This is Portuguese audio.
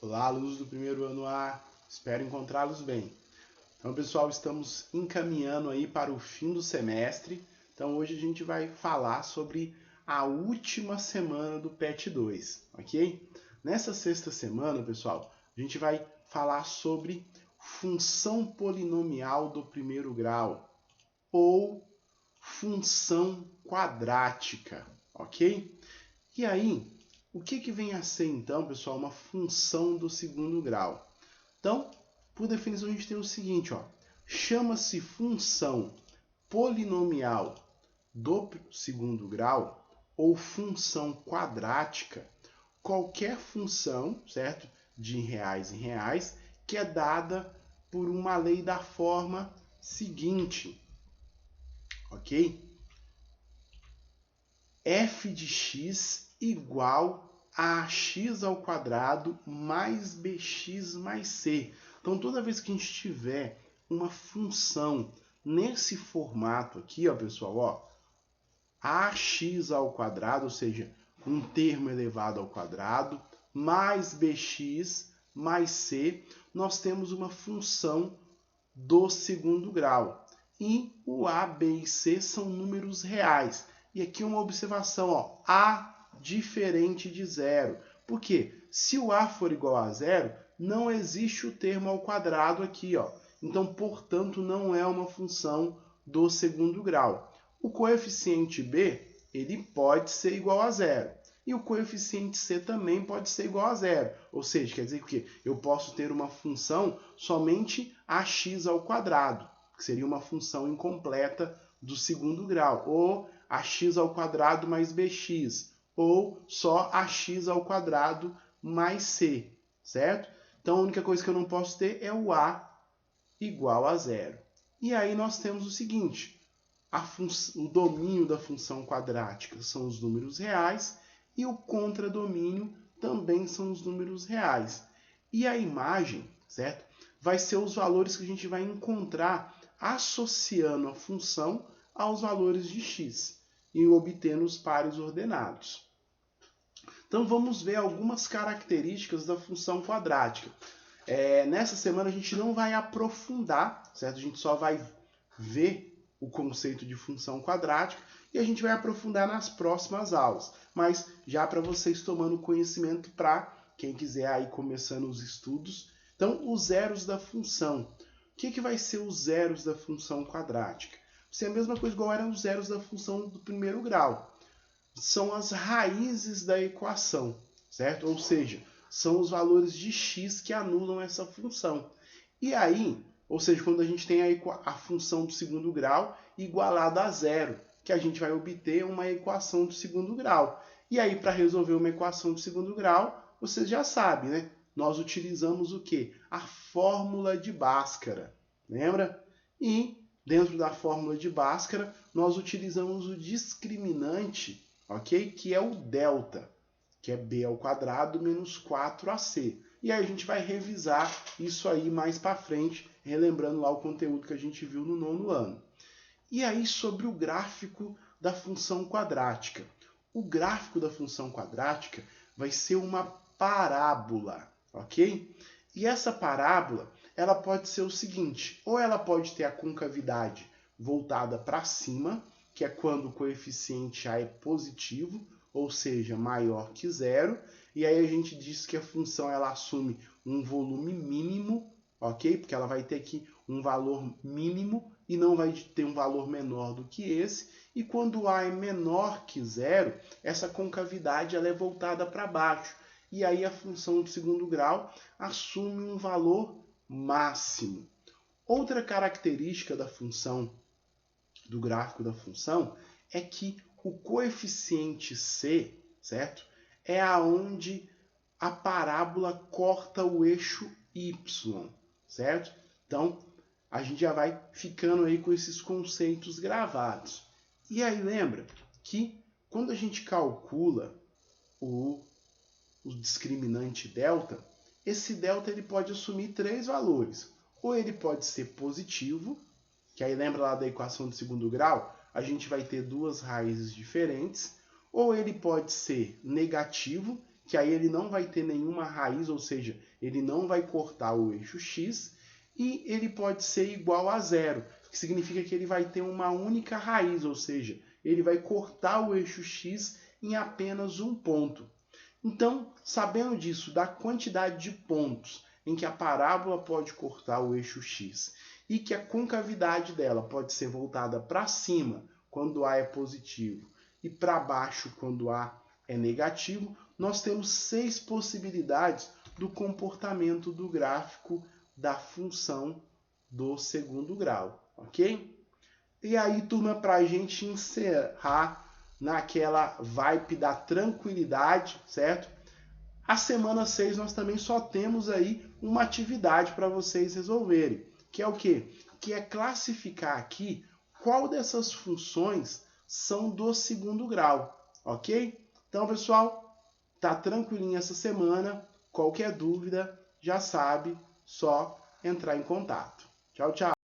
Olá, alunos do primeiro ano A, espero encontrá-los bem. Então, pessoal, estamos encaminhando aí para o fim do semestre. Então, hoje a gente vai falar sobre a última semana do PET 2, ok? Nessa sexta semana, pessoal, a gente vai falar sobre função polinomial do primeiro grau ou função quadrática, ok? E aí, o que vem a ser, então, pessoal, uma função do segundo grau? Então, por definição, a gente tem o seguinte, ó, chama-se função polinomial do segundo grau ou função quadrática qualquer função, certo, de reais em reais, que é dada por uma lei da forma seguinte, ok? F de x igual a x ao quadrado mais bx mais c. Então, toda vez que a gente tiver uma função nesse formato aqui, ó, pessoal, ó, ax ao quadrado, ou seja, um termo elevado ao quadrado, mais bx mais c, nós temos uma função do segundo grau. E o a, b e c são números reais. E aqui uma observação, ó, a diferente de zero. Por quê? Se o a for igual a zero, não existe o termo ao quadrado aqui, ó. Então, portanto, não é uma função do segundo grau. O coeficiente b, ele pode ser igual a zero. E o coeficiente c também pode ser igual a zero. Ou seja, quer dizer que eu posso ter uma função somente ax ao quadrado, que seria uma função incompleta do segundo grau, ou ax ao quadrado mais bx, ou só ax ao quadrado mais c, certo? Então, a única coisa que eu não posso ter é o a igual a zero. E aí nós temos o seguinte, o domínio da função quadrática são os números reais e o contradomínio também são os números reais. E a imagem, certo? Vai ser os valores que a gente vai encontrar associando a função aos valores de x e obtendo os pares ordenados. Então, vamos ver algumas características da função quadrática. Nessa semana a gente não vai aprofundar, certo? A gente só vai ver o conceito de função quadrática e a gente vai aprofundar nas próximas aulas. Mas já para vocês tomando conhecimento para quem quiser aí começando os estudos. Então, os zeros da função. O que vai ser os zeros da função quadrática? Vai ser a mesma coisa igual eram os zeros da função do primeiro grau. São as raízes da equação, certo? Ou seja, são os valores de x que anulam essa função. E aí, ou seja, quando a gente tem a função do segundo grau igualada a zero, que a gente vai obter uma equação do segundo grau. E aí, para resolver uma equação do segundo grau, vocês já sabem, né? Nós utilizamos o quê? A fórmula de Bhaskara, lembra? E dentro da fórmula de Bhaskara, nós utilizamos o discriminante, ok? Que é o delta, que é b ao quadrado menos 4ac. E aí a gente vai revisar isso aí mais para frente, relembrando lá o conteúdo que a gente viu no nono ano. E aí sobre o gráfico da função quadrática. O gráfico da função quadrática vai ser uma parábola, ok? E essa parábola, ela pode ser o seguinte, ou ela pode ter a concavidade voltada para cima, que é quando o coeficiente a é positivo, ou seja, maior que zero, e aí a gente diz que a função ela assume um volume mínimo, ok? Porque ela vai ter aqui um valor mínimo e não vai ter um valor menor do que esse, e quando A é menor que zero, essa concavidade ela é voltada para baixo, e aí a função do segundo grau assume um valor máximo. Outra característica da função, do gráfico da função, é que o coeficiente c, certo? É aonde a parábola corta o eixo y, certo? Então, a gente já vai ficando aí com esses conceitos gravados. E aí lembra que quando a gente calcula o discriminante delta, esse delta ele pode assumir três valores. Ou ele pode ser positivo, que aí lembra lá da equação do segundo grau, a gente vai ter duas raízes diferentes, ou ele pode ser negativo, que aí ele não vai ter nenhuma raiz, ou seja, ele não vai cortar o eixo x, e ele pode ser igual a zero, que significa que ele vai ter uma única raiz, ou seja, ele vai cortar o eixo x em apenas um ponto. Então, sabendo disso, da quantidade de pontos em que a parábola pode cortar o eixo x e que a concavidade dela pode ser voltada para cima quando A é positivo e para baixo quando A é negativo, nós temos 6 possibilidades do comportamento do gráfico da função do segundo grau, ok? E aí, turma, para a gente encerrar naquela vibe da tranquilidade, certo? A semana 6 nós também só temos aí uma atividade para vocês resolverem, que é o quê? Que é classificar aqui qual dessas funções são do segundo grau, ok? Então, pessoal, tá tranquilinho essa semana. Qualquer dúvida, já sabe, só entrar em contato. Tchau, tchau!